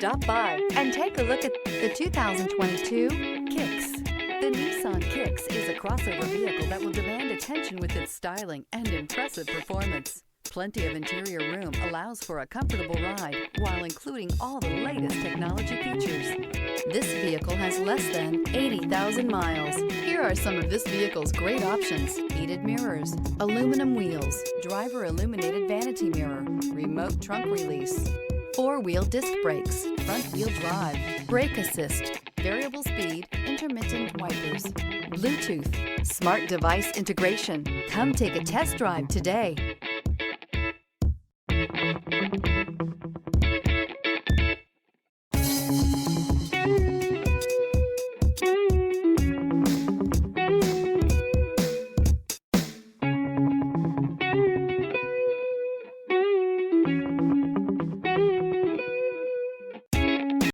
Stop by and take a look at the 2022 Kicks. The Nissan Kicks is a crossover vehicle that will demand attention with its styling and impressive performance. Plenty of interior room allows for a comfortable ride while including all the latest technology features. This vehicle has less than 80,000 miles. Here are some of this vehicle's great options: heated mirrors, aluminum wheels, driver illuminated vanity mirror, remote trunk release, four-wheel disc brakes, front-wheel drive, brake assist, variable speed, intermittent wipers, Bluetooth, smart device integration. Come take a test drive today.